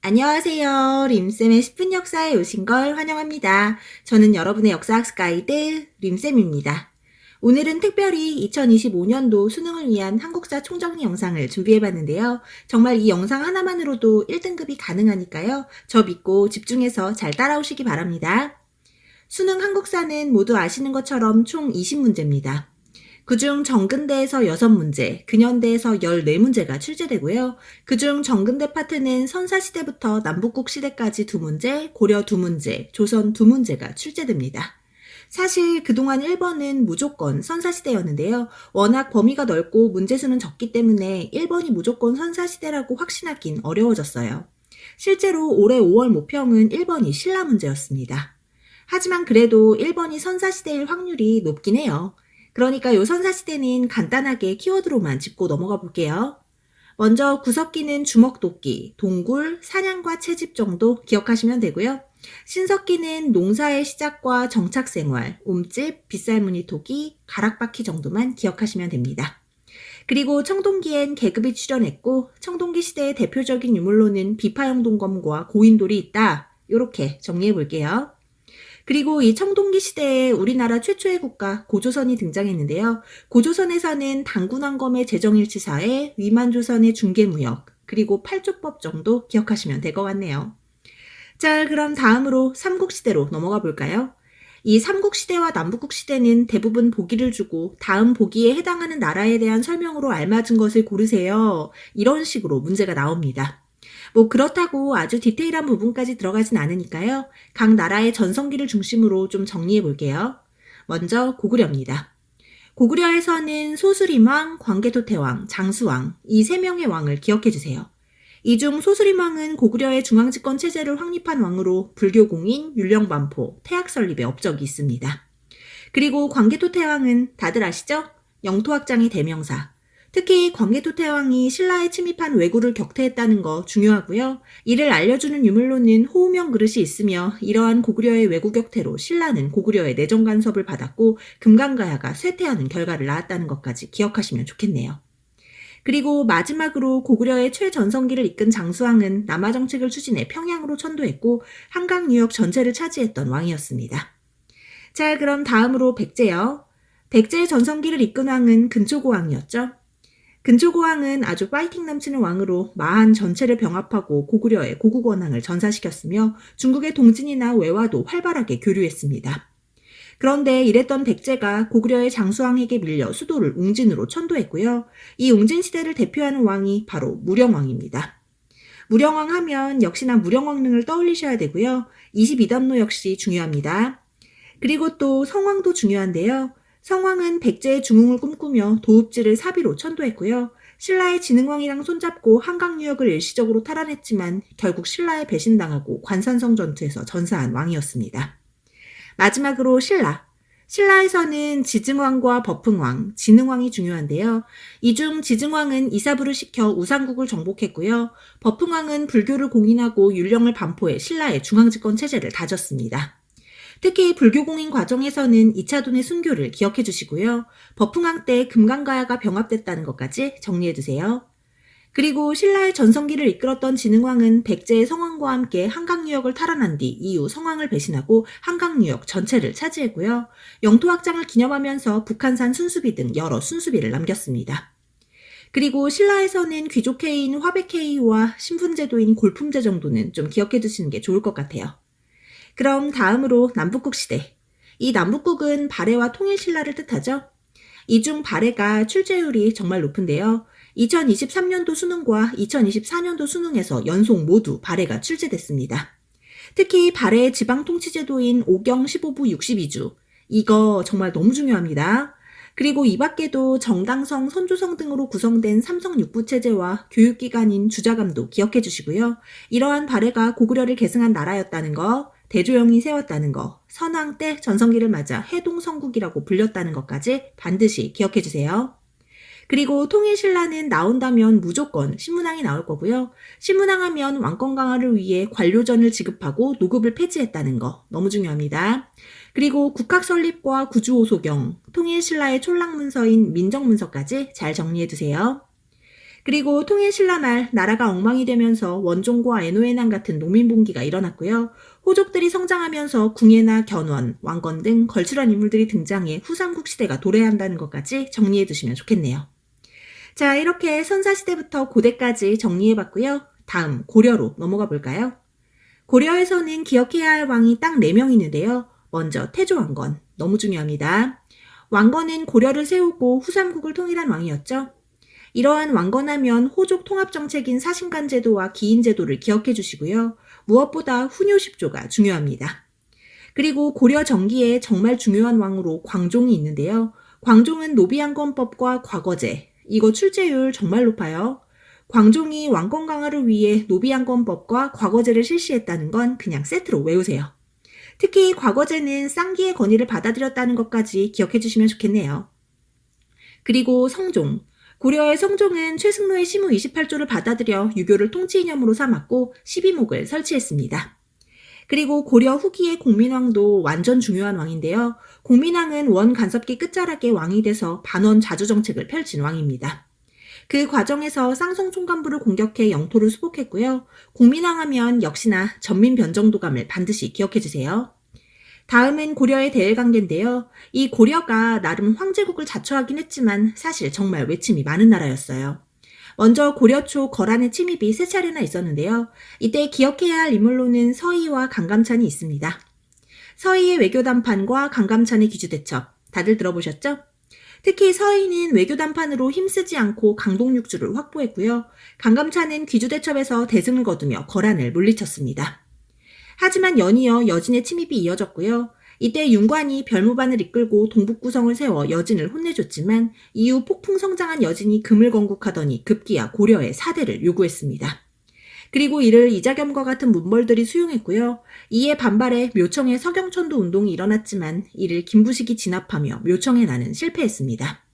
안녕하세요. 림쌤의 10분 역사에 오신 걸 환영합니다. 저는 여러분의 역사학습 가이드 림쌤입니다. 오늘은 특별히 2025년도 수능을 위한 한국사 총정리 영상을 준비해봤는데요. 정말 이 영상 하나만으로도 1등급이 가능하니까요. 저 믿고 집중해서 잘 따라오시기 바랍니다. 수능 한국사는 모두 아시는 것처럼 총 20문제입니다. 그중 정근대에서 6문제, 근현대에서 14문제가 출제되고요. 그중 정근대 파트는 선사시대부터 남북국 시대까지 2문제, 고려 2문제, 조선 2문제가 출제됩니다. 사실 그동안 1번은 무조건 선사시대였는데요. 워낙 범위가 넓고 문제수는 적기 때문에 1번이 무조건 선사시대라고 확신하긴 어려워졌어요. 실제로 올해 5월 모평은 1번이 신라 문제였습니다. 하지만 그래도 1번이 선사시대일 확률이 높긴 해요. 그러니까 요 선사시대는 간단하게 키워드로만 짚고 넘어가 볼게요. 먼저 구석기는 주먹도끼, 동굴, 사냥과 채집 정도 기억하시면 되고요. 신석기는 농사의 시작과 정착생활, 움집, 빗살무늬 토기, 가락바퀴 정도만 기억하시면 됩니다. 그리고 청동기엔 계급이 출현했고 청동기 시대의 대표적인 유물로는 비파형 동검과 고인돌이 있다. 이렇게 정리해 볼게요. 그리고 이 청동기 시대에 우리나라 최초의 국가 고조선이 등장했는데요. 고조선에서는 당군왕검의 재정일치사회, 위만조선의 중개무역, 그리고 팔조법 정도 기억하시면 될 것 같네요. 자, 그럼 다음으로 삼국시대로 넘어가 볼까요? 이 삼국시대와 남북국시대는 대부분 보기를 주고 다음 보기에 해당하는 나라에 대한 설명으로 알맞은 것을 고르세요. 이런 식으로 문제가 나옵니다. 그렇다고 아주 디테일한 부분까지 들어가진 않으니까요. 각 나라의 전성기를 중심으로 좀 정리해 볼게요. 먼저 고구려입니다. 고구려에서는 소수림왕, 광개토태왕, 장수왕 이 3명의 왕을 기억해 주세요. 이 중 소수림왕은 고구려의 중앙집권 체제를 확립한 왕으로 불교공인, 율령반포, 태학설립의 업적이 있습니다. 그리고 광개토태왕은 다들 아시죠? 영토확장의 대명사. 특히 광개토태왕이 신라에 침입한 왜구를 격퇴했다는 거 중요하고요. 이를 알려주는 유물로는 호우명 그릇이 있으며 이러한 고구려의 왜구 격퇴로 신라는 고구려의 내정 간섭을 받았고 금강가야가 쇠퇴하는 결과를 낳았다는 것까지 기억하시면 좋겠네요. 그리고 마지막으로 고구려의 최전성기를 이끈 장수왕은 남하 정책을 추진해 평양으로 천도했고 한강 유역 전체를 차지했던 왕이었습니다. 자, 그럼 다음으로 백제요. 백제의 전성기를 이끈 왕은 근초고왕이었죠. 근초고왕은 아주 파이팅 넘치는 왕으로 마한 전체를 병합하고 고구려의 고국 원앙을 전사시켰으며 중국의 동진이나 외와도 활발하게 교류했습니다. 그런데 이랬던 백제가 고구려의 장수왕에게 밀려 수도를 웅진으로 천도했고요. 이 웅진 시대를 대표하는 왕이 바로 무령왕입니다. 무령왕 하면 역시나 무령왕릉을 떠올리셔야 되고요. 22단로 역시 중요합니다. 그리고 또 성왕도 중요한데요. 성왕은 백제의 중흥을 꿈꾸며 도읍지를 사비로 천도했고요. 신라의 진흥왕이랑 손잡고 한강 유역을 일시적으로 탈환했지만 결국 신라에 배신당하고 관산성 전투에서 전사한 왕이었습니다. 마지막으로 신라. 신라에서는 지증왕과 법흥왕, 진흥왕이 중요한데요. 이 중 지증왕은 이사부를 시켜 우상국을 정복했고요. 법흥왕은 불교를 공인하고 율령을 반포해 신라의 중앙집권 체제를 다졌습니다. 특히 불교공인 과정에서는 이차돈의 순교를 기억해 주시고요. 법흥왕 때 금강가야가 병합됐다는 것까지 정리해 두세요. 그리고 신라의 전성기를 이끌었던 진흥왕은 백제의 성왕과 함께 한강 유역을 탈환한 뒤 이후 성왕을 배신하고 한강 유역 전체를 차지했고요. 영토 확장을 기념하면서 북한산 순수비 등 여러 순수비를 남겼습니다. 그리고 신라에서는 귀족회의인 화백회의와 신분제도인 골품제 정도는 좀 기억해 두시는 게 좋을 것 같아요. 그럼 다음으로 남북국 시대. 이 남북국은 발해와 통일신라를 뜻하죠? 이 중 발해가 출제율이 정말 높은데요. 2023년도 수능과 2024년도 수능에서 연속 모두 발해가 출제됐습니다. 특히 발해의 지방통치제도인 오경 15부 62주. 이거 정말 너무 중요합니다. 그리고 이 밖에도 정당성, 선조성 등으로 구성된 삼성 6부 체제와 교육기관인 주자감도 기억해 주시고요. 이러한 발해가 고구려를 계승한 나라였다는 거, 대조영이 세웠다는 거, 선왕 때 전성기를 맞아 해동성국이라고 불렸다는 것까지 반드시 기억해 주세요. 그리고 통일신라는 나온다면 무조건 신문왕이 나올 거고요. 신문왕 하면 왕권 강화를 위해 관료전을 지급하고 노급을 폐지했다는 거 너무 중요합니다. 그리고 국학 설립과 구주오소경, 통일신라의 촐락문서인 민정문서까지 잘 정리해 두세요. 그리고 통일신라 말 나라가 엉망이 되면서 원종과 애노에난 같은 농민봉기가 일어났고요. 호족들이 성장하면서 궁예나 견원, 왕건 등 걸출한 인물들이 등장해 후삼국 시대가 도래한다는 것까지 정리해 두시면 좋겠네요. 자, 이렇게 선사시대부터 고대까지 정리해봤고요. 다음 고려로 넘어가 볼까요? 고려에서는 기억해야 할 왕이 딱 4명 있는데요. 먼저 태조왕건, 너무 중요합니다. 왕건은 고려를 세우고 후삼국을 통일한 왕이었죠. 이러한 왕건하면 호족 통합정책인 사신관제도와 기인제도를 기억해 주시고요. 무엇보다 훈요십조가 중요합니다. 그리고 고려 정기에 정말 중요한 왕으로 광종이 있는데요. 광종은 노비양건법과 과거제, 이거 출제율 정말 높아요. 광종이 왕권 강화를 위해 노비양건법과 과거제를 실시했다는 건 그냥 세트로 외우세요. 특히 과거제는 쌍기의 건의를 받아들였다는 것까지 기억해 주시면 좋겠네요. 그리고 성종. 고려의 성종은 최승로의 시무 28조를 받아들여 유교를 통치 이념으로 삼았고 12목을 설치했습니다. 그리고 고려 후기의 공민왕도 완전 중요한 왕인데요. 공민왕은 원 간섭기 끝자락에 왕이 돼서 반원 자주 정책을 펼친 왕입니다. 그 과정에서 쌍성 총관부를 공격해 영토를 수복했고요. 공민왕 하면 역시나 전민 변정도감을 반드시 기억해 주세요. 다음은 고려의 대일관계인데요. 이 고려가 나름 황제국을 자처하긴 했지만 사실 정말 외침이 많은 나라였어요. 먼저 고려 초 거란의 침입이 3차례나 있었는데요. 이때 기억해야 할 인물로는 서희와 강감찬이 있습니다. 서희의 외교담판과 강감찬의 귀주대첩, 다들 들어보셨죠? 특히 서희는 외교담판으로 힘쓰지 않고 강동육주를 확보했고요. 강감찬은 귀주대첩에서 대승을 거두며 거란을 물리쳤습니다. 하지만 연이어 여진의 침입이 이어졌고요. 이때 윤관이 별무반을 이끌고 동북구성을 세워 여진을 혼내줬지만 이후 폭풍 성장한 여진이 금을 건국하더니 급기야 고려의 사대를 요구했습니다. 그리고 이를 이자겸과 같은 문벌들이 수용했고요. 이에 반발해 묘청의 서경천도 운동이 일어났지만 이를 김부식이 진압하며 묘청의 난은 실패했습니다.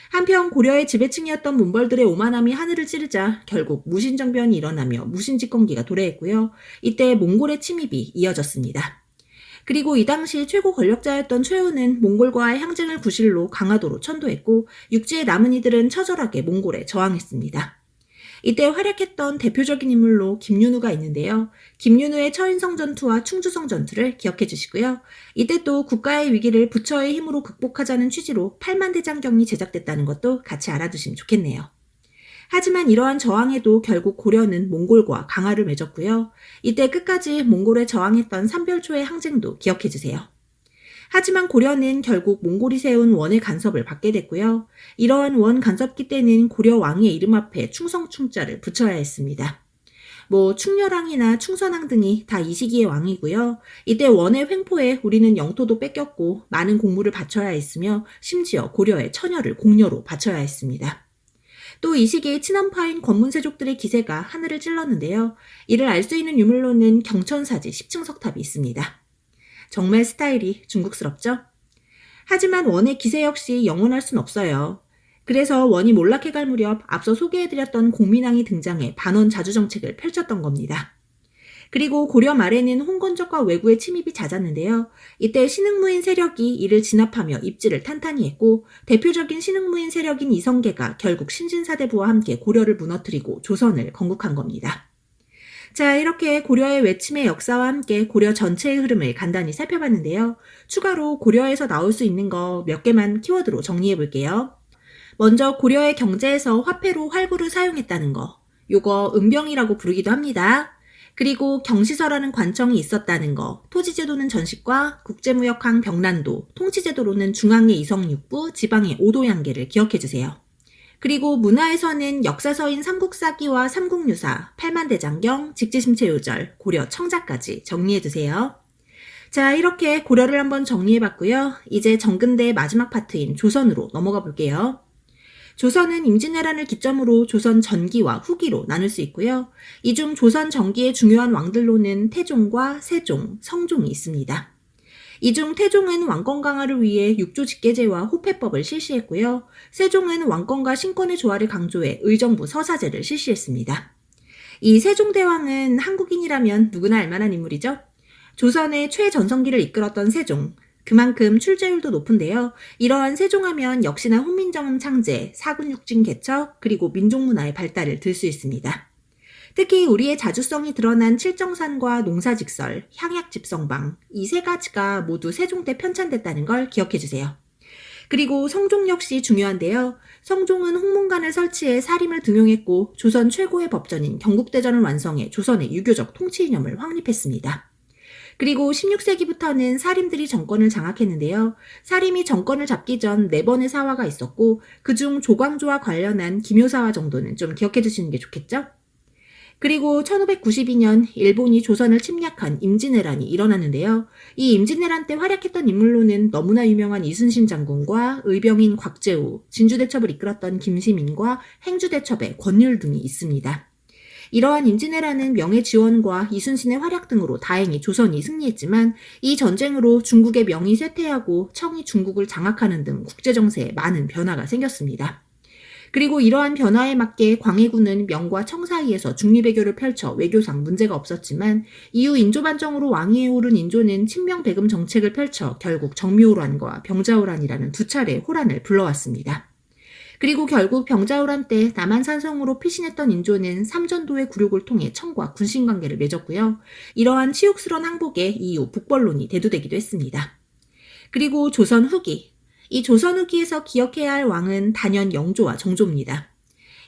한편 고려의 지배층이었던 문벌들의 오만함이 하늘을 찌르자 결국 무신정변이 일어나며 무신집권기가 도래했고요. 이때 몽골의 침입이 이어졌습니다. 그리고 이 당시 최고 권력자였던 최후는 몽골과의 향쟁을 구실로 강화도로 천도했고 육지에 남은 이들은 처절하게 몽골에 저항했습니다. 이때 활약했던 대표적인 인물로 김윤우가 있는데요. 김윤우의 처인성 전투와 충주성 전투를 기억해 주시고요. 이때 또 국가의 위기를 부처의 힘으로 극복하자는 취지로 8만대장경이 제작됐다는 것도 같이 알아두시면 좋겠네요. 하지만 이러한 저항에도 결국 고려는 몽골과 강화를 맺었고요. 이때 끝까지 몽골에 저항했던 삼별초의 항쟁도 기억해 주세요. 하지만 고려는 결국 몽골이 세운 원의 간섭을 받게 됐고요. 이러한 원 간섭기 때는 고려 왕의 이름 앞에 충성충자를 붙여야 했습니다. 충렬왕이나 충선왕 등이 다 이 시기의 왕이고요. 이때 원의 횡포에 우리는 영토도 뺏겼고 많은 공물을 바쳐야 했으며 심지어 고려의 처녀를 공녀로 바쳐야 했습니다. 또 이 시기에 친원파인 권문세족들의 기세가 하늘을 찔렀는데요. 이를 알 수 있는 유물로는 경천사지 10층석탑이 있습니다. 정말 스타일이 중국스럽죠? 하지만 원의 기세 역시 영원할 순 없어요. 그래서 원이 몰락해갈 무렵 앞서 소개해드렸던 공민왕이 등장해 반원 자주정책을 펼쳤던 겁니다. 그리고 고려 말에는 홍건적과 왜구의 침입이 잦았는데요. 이때 신흥무인 세력이 이를 진압하며 입지를 탄탄히 했고 대표적인 신흥무인 세력인 이성계가 결국 신진사대부와 함께 고려를 무너뜨리고 조선을 건국한 겁니다. 자, 이렇게 고려의 외침의 역사와 함께 고려 전체의 흐름을 간단히 살펴봤는데요. 추가로 고려에서 나올 수 있는 거 몇 개만 키워드로 정리해 볼게요. 먼저 고려의 경제에서 화폐로 활구를 사용했다는 거. 요거 은병이라고 부르기도 합니다. 그리고 경시서라는 관청이 있었다는 거. 토지제도는 전식과 국제무역항 병란도, 통치제도로는 중앙의 이성육부, 지방의 오도양계를 기억해 주세요. 그리고 문화에서는 역사서인 삼국사기와 삼국유사, 팔만대장경, 직지심체요절, 고려 청자까지 정리해두세요. 자, 이렇게 고려를 한번 정리해봤고요. 이제 정근대의 마지막 파트인 조선으로 넘어가 볼게요. 조선은 임진왜란을 기점으로 조선 전기와 후기로 나눌 수 있고요. 이 중 조선 전기의 중요한 왕들로는 태종과 세종, 성종이 있습니다. 이 중 태종은 왕권 강화를 위해 육조직계제와 호패법을 실시했고요. 세종은 왕권과 신권의 조화를 강조해 의정부 서사제를 실시했습니다. 이 세종대왕은 한국인이라면 누구나 알만한 인물이죠. 조선의 최전성기를 이끌었던 세종, 그만큼 출제율도 높은데요. 이러한 세종하면 역시나 훈민정음 창제, 사군육진 개척, 그리고 민족문화의 발달을 들 수 있습니다. 특히 우리의 자주성이 드러난 칠정산과 농사직설, 향약집성방 이 세 가지가 모두 세종 때 편찬됐다는 걸 기억해 주세요. 그리고 성종 역시 중요한데요. 성종은 홍문관을 설치해 사림을 등용했고 조선 최고의 법전인 경국대전을 완성해 조선의 유교적 통치 이념을 확립했습니다. 그리고 16세기부터는 사림들이 정권을 장악했는데요. 사림이 정권을 잡기 전 4번의 사화가 있었고 그중 조광조와 관련한 기묘사화 정도는 좀 기억해 두시는 게 좋겠죠? 그리고 1592년 일본이 조선을 침략한 임진왜란이 일어났는데요. 이 임진왜란 때 활약했던 인물로는 너무나 유명한 이순신 장군과 의병인 곽재우, 진주대첩을 이끌었던 김시민과 행주대첩의 권율 등이 있습니다. 이러한 임진왜란은 명예지원과 이순신의 활약 등으로 다행히 조선이 승리했지만 이 전쟁으로 중국의 명이 쇠퇴하고 청이 중국을 장악하는 등 국제정세에 많은 변화가 생겼습니다. 그리고 이러한 변화에 맞게 광해군은 명과 청 사이에서 중립외교를 펼쳐 외교상 문제가 없었지만 이후 인조반정으로 왕위에 오른 인조는 친명배금 정책을 펼쳐 결국 정묘호란과 병자호란이라는 두 차례의 호란을 불러왔습니다. 그리고 결국 병자호란 때 남한산성으로 피신했던 인조는 삼전도의 굴욕을 통해 청과 군신관계를 맺었고요. 이러한 치욕스러운 항복에 이후 북벌론이 대두되기도 했습니다. 그리고 조선 후기 이 조선 후기에서 기억해야 할 왕은 단연 영조와 정조입니다.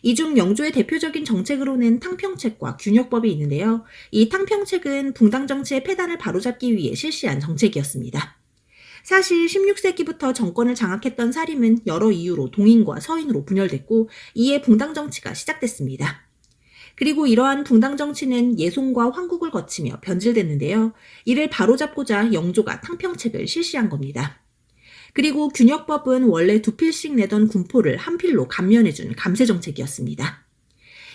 이 중 영조의 대표적인 정책으로는 탕평책과 균역법이 있는데요. 이 탕평책은 붕당 정치의 폐단을 바로잡기 위해 실시한 정책이었습니다. 사실 16세기부터 정권을 장악했던 사림은 여러 이유로 동인과 서인으로 분열됐고 이에 붕당 정치가 시작됐습니다. 그리고 이러한 붕당 정치는 예송과 황국을 거치며 변질됐는데요. 이를 바로잡고자 영조가 탕평책을 실시한 겁니다. 그리고 균역법은 원래 2필씩 내던 군포를 한 필로 감면해준 감세정책이었습니다.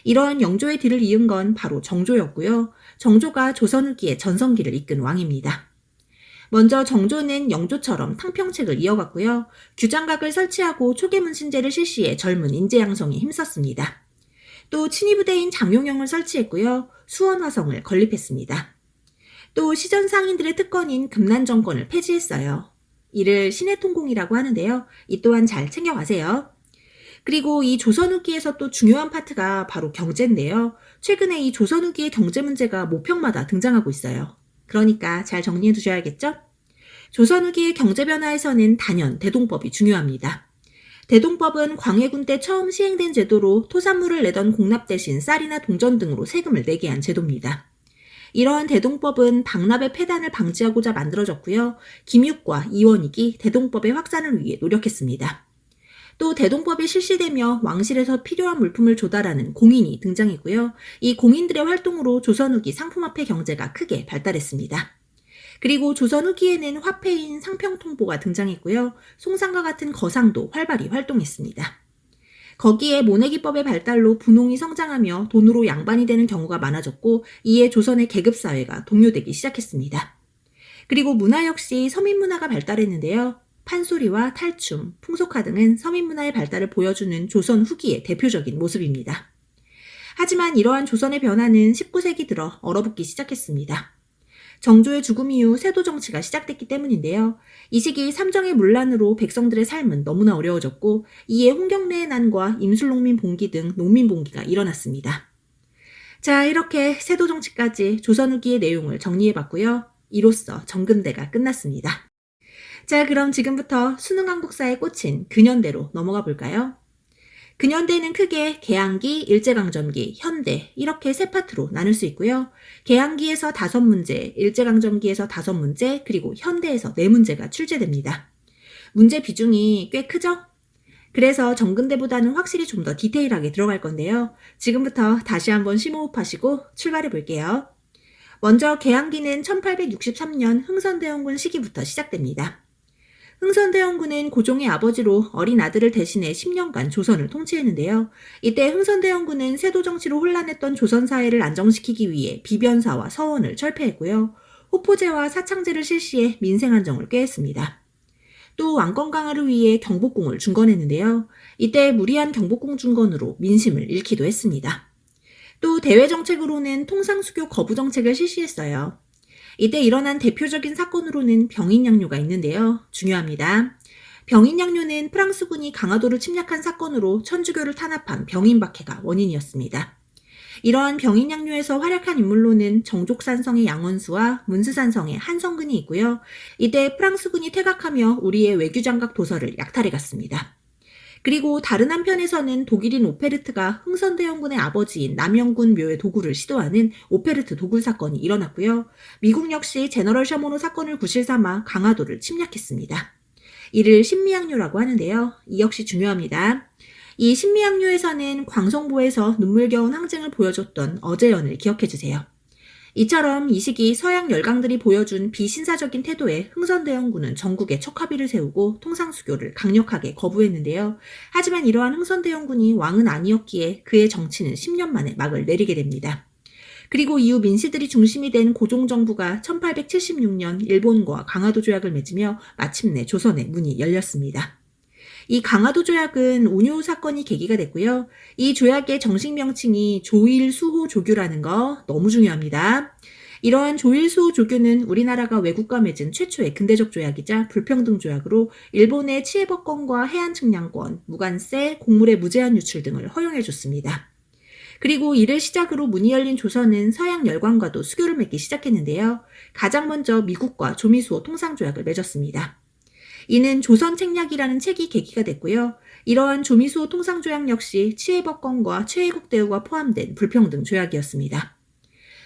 이러한 영조의 뒤를 이은 건 바로 정조였고요. 정조가 조선 후기의 전성기를 이끈 왕입니다. 먼저 정조는 영조처럼 탕평책을 이어갔고요. 규장각을 설치하고 초계문신제를 실시해 젊은 인재 양성에 힘썼습니다. 또 친위부대인 장용영을 설치했고요. 수원화성을 건립했습니다. 또 시전 상인들의 특권인 금난정권을 폐지했어요. 이를 신해통공이라고 하는데요. 이 또한 잘 챙겨가세요. 그리고 이 조선 후기에서 또 중요한 파트가 바로 경제인데요. 최근에 이 조선 후기의 경제 문제가 모평마다 등장하고 있어요. 그러니까 잘 정리해 두셔야겠죠? 조선 후기의 경제 변화에서는 단연 대동법이 중요합니다. 대동법은 광해군 때 처음 시행된 제도로 토산물을 내던 공납 대신 쌀이나 동전 등으로 세금을 내게 한 제도입니다. 이러한 대동법은 당납의 폐단을 방지하고자 만들어졌고요. 김육과 이원익이 대동법의 확산을 위해 노력했습니다. 또 대동법이 실시되며 왕실에서 필요한 물품을 조달하는 공인이 등장했고요. 이 공인들의 활동으로 조선 후기 상품화폐 경제가 크게 발달했습니다. 그리고 조선 후기에는 화폐인 상평통보가 등장했고요. 송상과 같은 거상도 활발히 활동했습니다. 거기에 모내기법의 발달로 분홍이 성장하며 돈으로 양반이 되는 경우가 많아졌고 이에 조선의 계급사회가 동요되기 시작했습니다. 그리고 문화 역시 서민문화가 발달했는데요. 판소리와 탈춤, 풍속화 등은 서민문화의 발달을 보여주는 조선 후기의 대표적인 모습입니다. 하지만 이러한 조선의 변화는 19세기 들어 얼어붙기 시작했습니다. 정조의 죽음 이후 세도 정치가 시작됐기 때문인데요. 이 시기 삼정의 문란으로 백성들의 삶은 너무나 어려워졌고 이에 홍경래의 난과 임술농민 봉기 등 농민 봉기가 일어났습니다. 자, 이렇게 세도 정치까지 조선 후기의 내용을 정리해봤고요. 이로써 정근대가 끝났습니다. 자, 그럼 지금부터 수능 한국사에 꽂힌 근현대로 넘어가 볼까요? 근현대는 크게 개항기, 일제강점기, 현대 이렇게 세 파트로 나눌 수 있고요. 개항기에서 5문제, 일제강점기에서 5문제, 그리고 현대에서 4문제가 출제됩니다. 문제 비중이 꽤 크죠? 그래서 정근대보다는 확실히 좀 더 디테일하게 들어갈 건데요. 지금부터 다시 한번 심호흡하시고 출발해 볼게요. 먼저 개항기는 1863년 흥선대원군 시기부터 시작됩니다. 흥선대원군은 고종의 아버지로 어린 아들을 대신해 10년간 조선을 통치했는데요. 이때 흥선대원군은 세도 정치로 혼란했던 조선 사회를 안정시키기 위해 비변사와 서원을 철폐했고요. 호포제와 사창제를 실시해 민생 안정을 꾀했습니다. 또 왕권 강화를 위해 경복궁을 중건했는데요. 이때 무리한 경복궁 중건으로 민심을 잃기도 했습니다. 또 대외 정책으로는 통상수교 거부 정책을 실시했어요. 이때 일어난 대표적인 사건으로는 병인양요가 있는데요. 중요합니다. 병인양요는 프랑스군이 강화도를 침략한 사건으로 천주교를 탄압한 병인박해가 원인이었습니다. 이러한 병인양요에서 활약한 인물로는 정족산성의 양원수와 문스산성의 한성근이 있고요. 이때 프랑스군이 퇴각하며 우리의 외교장각 도서를 약탈해 갔습니다. 그리고 다른 한편에서는 독일인 오페르트가 흥선대원군의 아버지인 남영군 묘의 도굴을 시도하는 오페르트 도굴 사건이 일어났고요. 미국 역시 제너럴 셔모노 사건을 구실 삼아 강화도를 침략했습니다. 이를 신미양요라고 하는데요. 이 역시 중요합니다. 이 신미양요에서는 광성보에서 눈물겨운 항쟁을 보여줬던 어제연을 기억해주세요. 이처럼 이 시기 서양 열강들이 보여준 비신사적인 태도에 흥선대원군은 전국에 척화비를 세우고 통상수교를 강력하게 거부했는데요. 하지만 이러한 흥선대원군이 왕은 아니었기에 그의 정치는 10년 만에 막을 내리게 됩니다. 그리고 이후 민씨들이 중심이 된 고종정부가 1876년 일본과 강화도 조약을 맺으며 마침내 조선의 문이 열렸습니다. 이 강화도 조약은 운요 사건이 계기가 됐고요. 이 조약의 정식 명칭이 조일수호 조교라는 거 너무 중요합니다. 이러한 조일수호 조교는 우리나라가 외국과 맺은 최초의 근대적 조약이자 불평등 조약으로 일본의 치해법권과 해안 측량권, 무관세, 곡물의 무제한 유출 등을 허용해줬습니다. 그리고 이를 시작으로 문이 열린 조선은 서양 열강과도 수교를 맺기 시작했는데요. 가장 먼저 미국과 조미수호 통상조약을 맺었습니다. 이는 조선 책략이라는 책이 계기가 됐고요. 이러한 조미수호 통상조약 역시 치해법권과 최애국 대우가 포함된 불평등 조약이었습니다.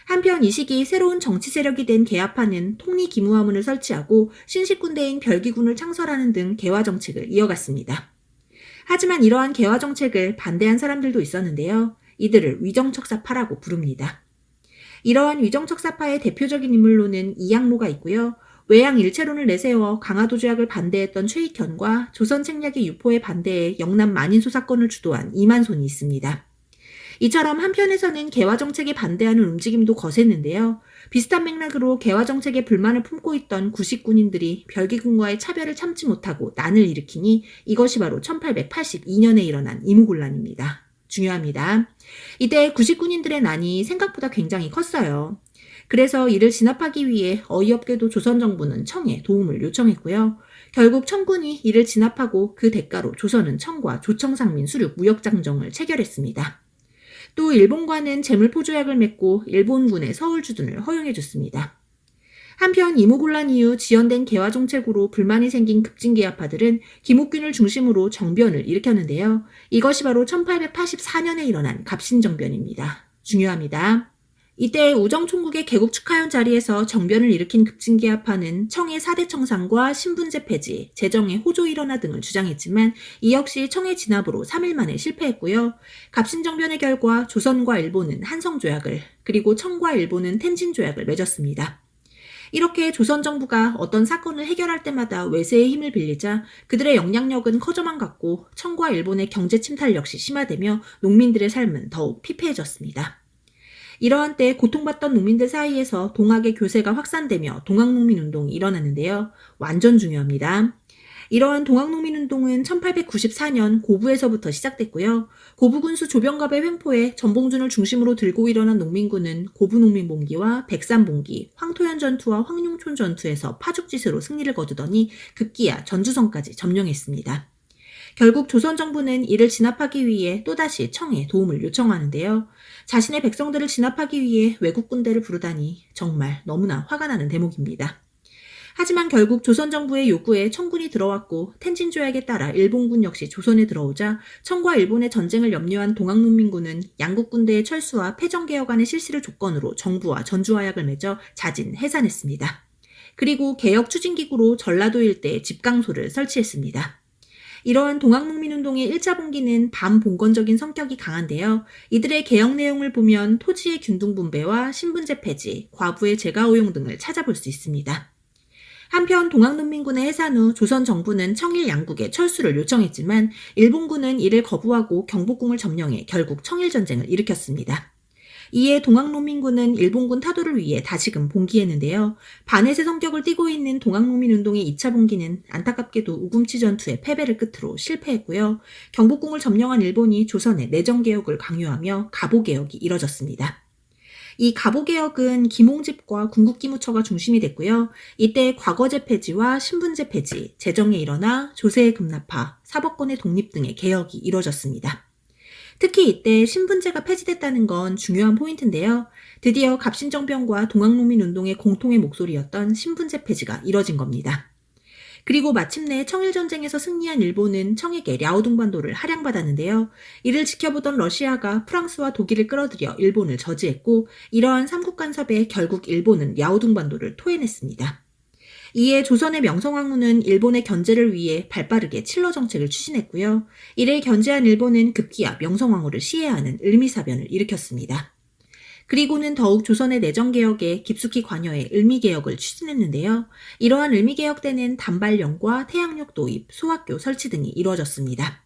한편 이 시기 새로운 정치 세력이 된 개화파는 통리기무화문을 설치하고 신식군대인 별기군을 창설하는 등 개화 정책을 이어갔습니다. 하지만 이러한 개화 정책을 반대한 사람들도 있었는데요. 이들을 위정척사파라고 부릅니다. 이러한 위정척사파의 대표적인 인물로는 이양로가 있고요. 외양 일체론을 내세워 강화도 조약을 반대했던 최익현과 조선 책략의 유포에 반대해 영남 만인소 사건을 주도한 이만손이 있습니다. 이처럼 한편에서는 개화 정책에 반대하는 움직임도 거셌는데요. 비슷한 맥락으로 개화 정책에 불만을 품고 있던 구식군인들이 별기군과의 차별을 참지 못하고 난을 일으키니 이것이 바로 1882년에 일어난 이무군란입니다. 중요합니다. 이때 구식군인들의 난이 생각보다 굉장히 컸어요. 그래서 이를 진압하기 위해 어이없게도 조선 정부는 청에 도움을 요청했고요. 결국 청군이 이를 진압하고 그 대가로 조선은 청과 조청상민 수륙 무역장정을 체결했습니다. 또 일본과는 재물포조약을 맺고 일본군의 서울 주둔을 허용해줬습니다. 한편 이무군란 이후 지연된 개화 정책으로 불만이 생긴 급진개화파들은 김옥균을 중심으로 정변을 일으켰는데요. 이것이 바로 1884년에 일어난 갑신정변입니다. 중요합니다. 이때 우정총국의 개국 축하연 자리에서 정변을 일으킨 급진개화파는 청의 4대 청산과 신분제 폐지, 재정의 호조 일원화 등을 주장했지만 이 역시 청의 진압으로 3일 만에 실패했고요. 갑신정변의 결과 조선과 일본은 한성조약을, 그리고 청과 일본은 텐진조약을 맺었습니다. 이렇게 조선 정부가 어떤 사건을 해결할 때마다 외세의 힘을 빌리자 그들의 영향력은 커져만 갔고 청과 일본의 경제 침탈 역시 심화되며 농민들의 삶은 더욱 피폐해졌습니다. 이러한 때 고통받던 농민들 사이에서 동학의 교세가 확산되며 동학농민운동이 일어났는데요. 완전 중요합니다. 이러한 동학농민운동은 1894년 고부에서부터 시작됐고요. 고부군수 조병갑의 횡포에 전봉준을 중심으로 들고 일어난 농민군은 고부농민봉기와 백산봉기, 황토현 전투와 황룡촌 전투에서 파죽지세로 승리를 거두더니 급기야 전주성까지 점령했습니다. 결국 조선 정부는 이를 진압하기 위해 또다시 청에 도움을 요청하는데요. 자신의 백성들을 진압하기 위해 외국 군대를 부르다니 정말 너무나 화가 나는 대목입니다. 하지만 결국 조선 정부의 요구에 청군이 들어왔고 텐진조약에 따라 일본군 역시 조선에 들어오자 청과 일본의 전쟁을 염려한 동학농민군은 양국 군대의 철수와 패정개혁안의 실시를 조건으로 정부와 전주화약을 맺어 자진 해산했습니다. 그리고 개혁 추진기구로 전라도 일대에 집강소를 설치했습니다. 이러한 동학농민운동의 1차 봉기는 반봉건적인 성격이 강한데요. 이들의 개혁 내용을 보면 토지의 균등분배와 신분제 폐지, 과부의 재가호용 등을 찾아볼 수 있습니다. 한편 동학농민군의 해산 후 조선 정부는 청일 양국에 철수를 요청했지만 일본군은 이를 거부하고 경복궁을 점령해 결국 청일전쟁을 일으켰습니다. 이에 동학농민군은 일본군 타도를 위해 다시금 봉기했는데요. 반해세 성격을 띠고 있는 동학농민운동의 2차 봉기는 안타깝게도 우금치 전투의 패배를 끝으로 실패했고요. 경복궁을 점령한 일본이 조선의 내정개혁을 강요하며 가보개혁이 이뤄졌습니다. 이 갑오개혁은 김홍집과 궁극기무처가 중심이 됐고요. 이때 과거제 폐지와 신분제 폐지, 재정의 일원화, 조세의 급납화, 사법권의 독립 등의 개혁이 이뤄졌습니다. 특히 이때 신분제가 폐지됐다는 건 중요한 포인트인데요. 드디어 갑신정변과 동학농민운동의 공통의 목소리였던 신분제 폐지가 이뤄진 겁니다. 그리고 마침내 청일전쟁에서 승리한 일본은 청에게 랴오둥반도를 할양받았는데요. 이를 지켜보던 러시아가 프랑스와 독일을 끌어들여 일본을 저지했고, 이러한 삼국 간섭에 결국 일본은 랴오둥반도를 토해냈습니다. 이에 조선의 명성황후는 일본의 견제를 위해 발빠르게 칠러 정책을 추진했고요. 이를 견제한 일본은 급기야 명성황후를 시해하는 을미사변을 일으켰습니다. 그리고는 더욱 조선의 내정개혁에 깊숙이 관여해 을미개혁을 추진했는데요. 이러한 을미개혁 때는 단발령과 태양력 도입, 소학교 설치 등이 이루어졌습니다.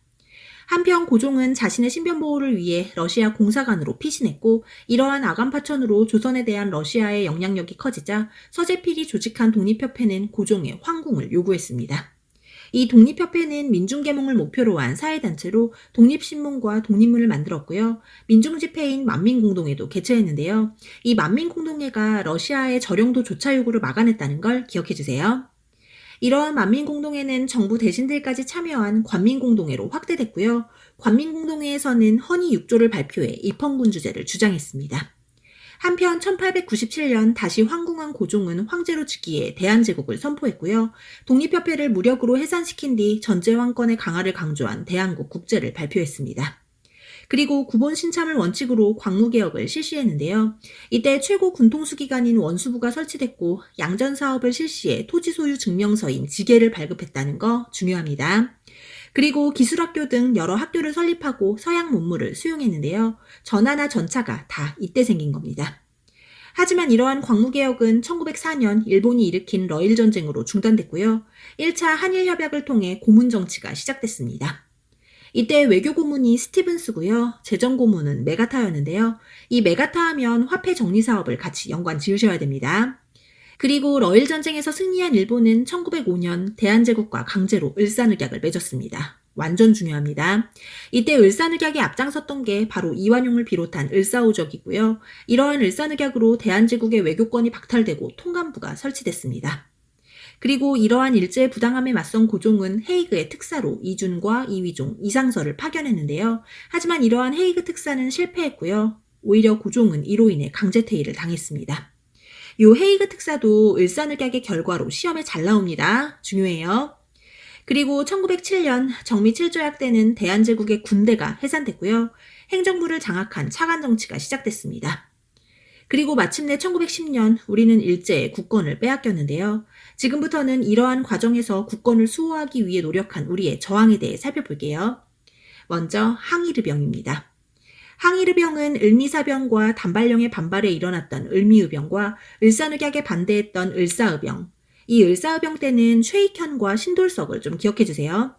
한편 고종은 자신의 신변보호를 위해 러시아 공사관으로 피신했고, 이러한 아간파천으로 조선에 대한 러시아의 영향력이 커지자 서재필이 조직한 독립협회는 고종의 황궁을 요구했습니다. 이 독립협회는 민중계몽을 목표로 한 사회단체로 독립신문과 독립문을 만들었고요. 민중집회인 만민공동회도 개최했는데요. 이 만민공동회가 러시아의 저령도 조차 요구를 막아냈다는 걸 기억해주세요. 이러한 만민공동회는 정부 대신들까지 참여한 관민공동회로 확대됐고요. 관민공동회에서는 헌의 6조를 발표해 입헌군주제를 주장했습니다. 한편 1897년 다시 황궁한 고종은 황제로 즉위해 대한제국을 선포했고요. 독립협회를 무력으로 해산시킨 뒤 전제왕권의 강화를 강조한 대한국 국제를 발표했습니다. 그리고 구본 신참을 원칙으로 광무개혁을 실시했는데요. 이때 최고 군통수기관인 원수부가 설치됐고, 양전사업을 실시해 토지 소유 증명서인 지계를 발급했다는 거 중요합니다. 그리고 기술학교 등 여러 학교를 설립하고 서양 문물을 수용했는데요. 전하나 전차가 다 이때 생긴 겁니다. 하지만 이러한 광무개혁은 1904년 일본이 일으킨 러일전쟁으로 중단됐고요. 1차 한일협약을 통해 고문정치가 시작됐습니다. 이때 외교고문이 스티븐스고요. 재정고문은 메가타였는데요. 이 메가타 하면 화폐 정리 사업을 같이 연관 지으셔야 됩니다. 그리고 러일전쟁에서 승리한 일본은 1905년 대한제국과 강제로 을사늑약을 맺었습니다. 완전 중요합니다. 이때 을사늑약에 앞장섰던 게 바로 이완용을 비롯한 을사오적이고요. 이러한 을사늑약으로 대한제국의 외교권이 박탈되고 통감부가 설치됐습니다. 그리고 이러한 일제의 부당함에 맞선 고종은 헤이그의 특사로 이준과 이위종, 이상서를 파견했는데요. 하지만 이러한 헤이그 특사는 실패했고요. 오히려 고종은 이로 인해 강제퇴위를 당했습니다. 요 헤이그 특사도 을사늑약의 결과로 시험에 잘 나옵니다. 중요해요. 그리고 1907년 정미 7조약 때는 대한제국의 군대가 해산됐고요. 행정부를 장악한 차관 정치가 시작됐습니다. 그리고 마침내 1910년 우리는 일제의 국권을 빼앗겼는데요. 지금부터는 이러한 과정에서 국권을 수호하기 위해 노력한 우리의 저항에 대해 살펴볼게요. 먼저 항일의병입니다. 항일의병은 을미사병과 단발령의 반발에 일어났던 을미의병과 을사늑약에 반대했던 을사의병, 이 을사의병 때는 최익현과 신돌석을 좀 기억해주세요.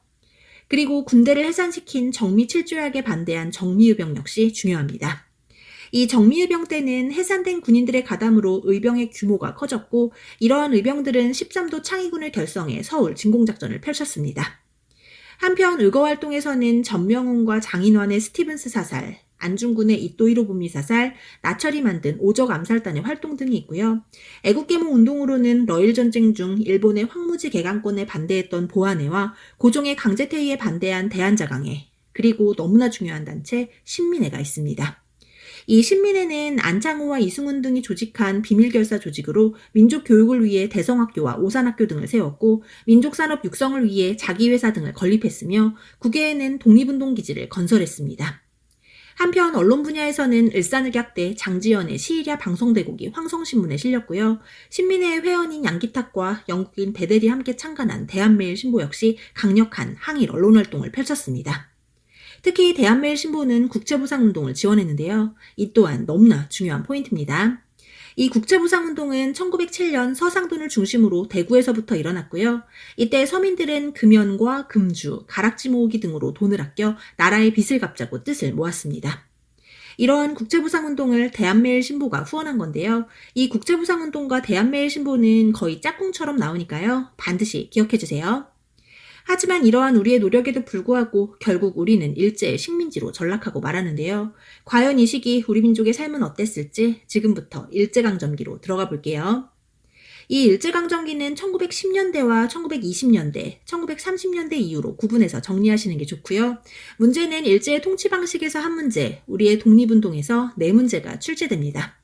그리고 군대를 해산시킨 정미 7조약에 반대한 정미의병 역시 중요합니다. 이 정미의병 때는 해산된 군인들의 가담으로 의병의 규모가 커졌고, 이러한 의병들은 13도 창의군을 결성해 서울 진공작전을 펼쳤습니다. 한편 의거활동에서는 전명훈과 장인환의 스티븐스 사살, 안중근의 이토이로부미 사살, 나철이 만든 오적 암살단의 활동 등이 있고요. 애국계몽 운동으로는 러일전쟁 중 일본의 황무지 개강권에 반대했던 보안회와 고종의 강제퇴위에 반대한 대한자강회, 그리고 너무나 중요한 단체 신민회가 있습니다. 이 신민회는 안창호와 이승훈 등이 조직한 비밀결사 조직으로 민족교육을 위해 대성학교와 오산학교 등을 세웠고, 민족산업 육성을 위해 자기회사 등을 건립했으며, 국외에는 독립운동기지를 건설했습니다. 한편 언론 분야에서는 을사늑약 때 장지연의 시일야 방송대국이 황성신문에 실렸고요. 신민회의 회원인 양기탁과 영국인 베델이 함께 창간한 대한매일신보 역시 강력한 항일 언론활동을 펼쳤습니다. 특히 대한매일신보는 국제보상운동을 지원했는데요. 이 또한 너무나 중요한 포인트입니다. 이 국제보상운동은 1907년 서상돈을 중심으로 대구에서부터 일어났고요. 이때 서민들은 금연과 금주, 가락지 모으기 등으로 돈을 아껴 나라의 빚을 갚자고 뜻을 모았습니다. 이러한 국제보상운동을 대한매일신보가 후원한 건데요. 이 국제보상운동과 대한매일신보는 거의 짝꿍처럼 나오니까요. 반드시 기억해주세요. 하지만 이러한 우리의 노력에도 불구하고 결국 우리는 일제의 식민지로 전락하고 말았는데요. 과연 이 시기 우리 민족의 삶은 어땠을지 지금부터 일제강점기로 들어가 볼게요. 이 일제강점기는 1910년대와 1920년대, 1930년대 이후로 구분해서 정리하시는 게 좋고요. 문제는 일제의 통치 방식에서 한 문제, 우리의 독립운동에서 네 문제가 출제됩니다.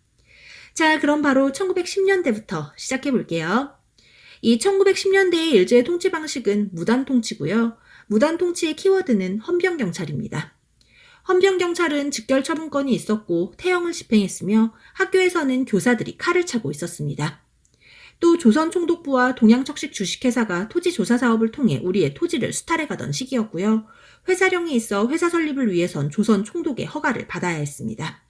자, 그럼 바로 1910년대부터 시작해 볼게요. 이 1910년대의 일제의 통치 방식은 무단 통치고요. 무단 통치의 키워드는 헌병경찰입니다. 헌병경찰은 직결 처분권이 있었고 태형을 집행했으며 학교에서는 교사들이 칼을 차고 있었습니다. 또 조선총독부와 동양척식 주식회사가 토지 조사 사업을 통해 우리의 토지를 수탈해가던 시기였고요. 회사령이 있어 회사 설립을 위해선 조선 총독의 허가를 받아야 했습니다.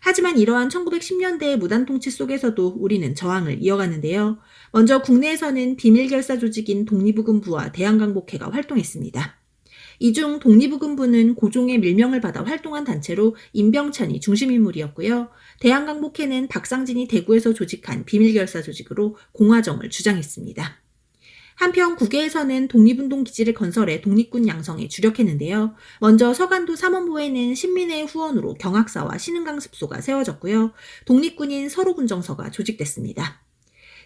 하지만 이러한 1910년대의 무단 통치 속에서도 우리는 저항을 이어갔는데요. 먼저 국내에서는 비밀결사 조직인 독립의금부와 대한강복회가 활동했습니다. 이 중 독립의금부는 고종의 밀명을 받아 활동한 단체로 임병찬이 중심인물이었고요. 대한강복회는 박상진이 대구에서 조직한 비밀결사 조직으로 공화정을 주장했습니다. 한편 국외에서는 독립운동 기지를 건설해 독립군 양성에 주력했는데요. 먼저 서간도 삼원보에는 신민회의 후원으로 경학사와 신흥강습소가 세워졌고요. 독립군인 서로군정서가 조직됐습니다.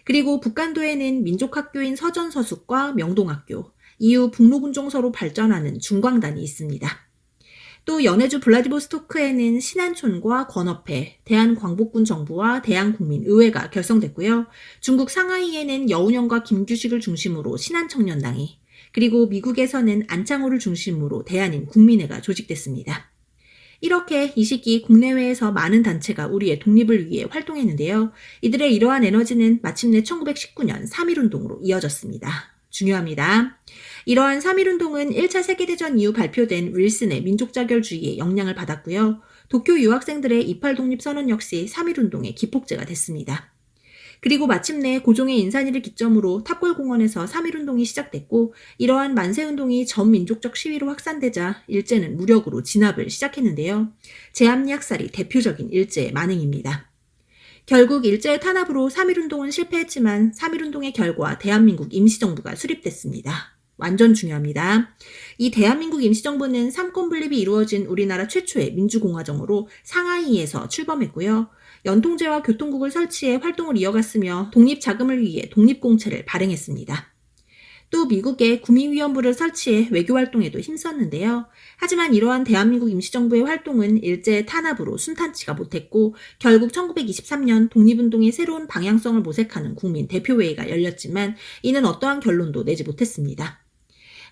그리고 북간도에는 민족학교인 서전서숙과 명동학교, 이후 북로군정서로 발전하는 중광단이 있습니다. 또 연해주 블라디보스토크에는 신안촌과 권업회, 대한광복군 정부와 대한국민의회가 결성됐고요. 중국 상하이에는 여운형과 김규식을 중심으로 신안청년당이, 그리고 미국에서는 안창호를 중심으로 대한인 국민회가 조직됐습니다. 이렇게 이 시기 국내외에서 많은 단체가 우리의 독립을 위해 활동했는데요. 이들의 이러한 에너지는 마침내 1919년 3.1운동으로 이어졌습니다. 중요합니다. 이러한 3.1운동은 1차 세계대전 이후 발표된 윌슨의 민족자결주의에 영향을 받았고요. 도쿄 유학생들의 이팔 독립선언 역시 3.1운동의 기폭제가 됐습니다. 그리고 마침내 고종의 인산위를 기점으로 탑골공원에서 3.1운동이 시작됐고 이러한 만세운동이 전 민족적 시위로 확산되자 일제는 무력으로 진압을 시작했는데요. 제압리학살이 대표적인 일제의 만행입니다. 결국 일제의 탄압으로 3.1운동은 실패했지만 3.1운동의 결과 대한민국 임시정부가 수립됐습니다. 완전 중요합니다. 이 대한민국 임시정부는 삼권 분립이 이루어진 우리나라 최초의 민주공화정으로 상하이에서 출범했고요. 연통제와 교통국을 설치해 활동을 이어갔으며 독립자금을 위해 독립공채를 발행했습니다. 또 미국에 구민위원부를 설치해 외교활동에도 힘썼는데요. 하지만 이러한 대한민국 임시정부의 활동은 일제의 탄압으로 순탄치가 못했고 결국 1923년 독립운동의 새로운 방향성을 모색하는 국민 대표회의가 열렸지만 이는 어떠한 결론도 내지 못했습니다.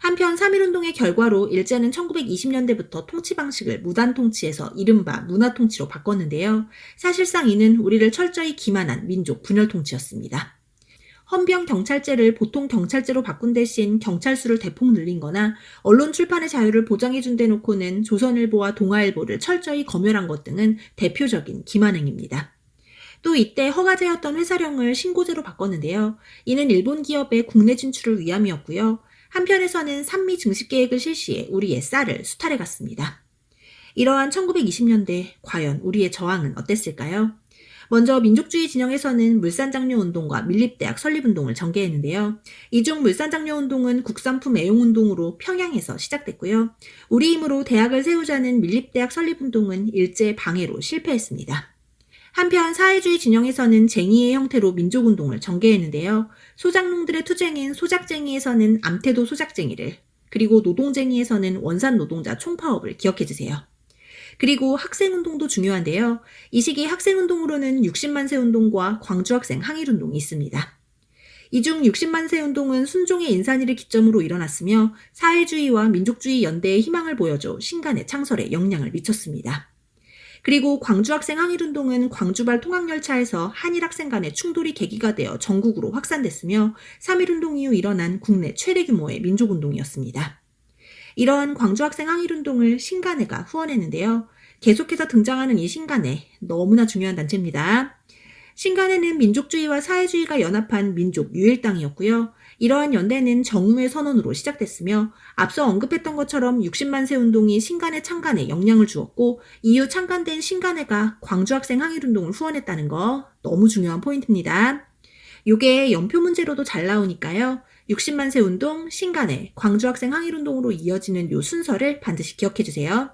한편 3.1운동의 결과로 일제는 1920년대부터 통치 방식을 무단 통치에서 이른바 문화통치로 바꿨는데요. 사실상 이는 우리를 철저히 기만한 민족 분열 통치였습니다. 헌병경찰제를 보통 경찰제로 바꾼 대신 경찰수를 대폭 늘린 거나 언론 출판의 자유를 보장해준 데 놓고는 조선일보와 동아일보를 철저히 검열한 것 등은 대표적인 기만행입니다. 또 이때 허가제였던 회사령을 신고제로 바꿨는데요. 이는 일본 기업의 국내 진출을 위함이었고요. 한편에서는 산미 증식 계획을 실시해 우리의 쌀을 수탈해 갔습니다. 이러한 1920년대 과연 우리의 저항은 어땠을까요? 먼저 민족주의 진영에서는 물산장려운동과 밀립대학 설립운동을 전개했는데요. 이 중 물산장려운동은 국산품 애용운동으로 평양에서 시작됐고요. 우리 힘으로 대학을 세우자는 밀립대학 설립운동은 일제 방해로 실패했습니다. 한편 사회주의 진영에서는 쟁의의 형태로 민족운동을 전개했는데요. 소작농들의 투쟁인 소작쟁이에서는 암태도 소작쟁이를, 그리고 노동쟁이에서는 원산노동자 총파업을 기억해주세요. 그리고 학생운동도 중요한데요. 이 시기 학생운동으로는 60만세 운동과 광주학생 항일운동이 있습니다. 이 중 60만세 운동은 순종의 인산위를 기점으로 일어났으며 사회주의와 민족주의 연대의 희망을 보여줘 신간의 창설에 영향을 미쳤습니다. 그리고 광주학생 항일운동은 광주발 통학열차에서 한일학생 간의 충돌이 계기가 되어 전국으로 확산됐으며 3.1운동 이후 일어난 국내 최대 규모의 민족운동이었습니다. 이러한 광주학생 항일운동을 신간회가 후원했는데요. 계속해서 등장하는 이 신간회, 너무나 중요한 단체입니다. 신간회는 민족주의와 사회주의가 연합한 민족 유일당이었고요. 이러한 연대는 정무의 선언으로 시작됐으며 앞서 언급했던 것처럼 60만세 운동이 신간회 창간에 영향을 주었고 이후 창간된 신간회가 광주학생 항일운동을 후원했다는 거 너무 중요한 포인트입니다. 요게 연표 문제로도 잘 나오니까요. 60만세 운동, 신간회, 광주학생 항일운동으로 이어지는 요 순서를 반드시 기억해 주세요.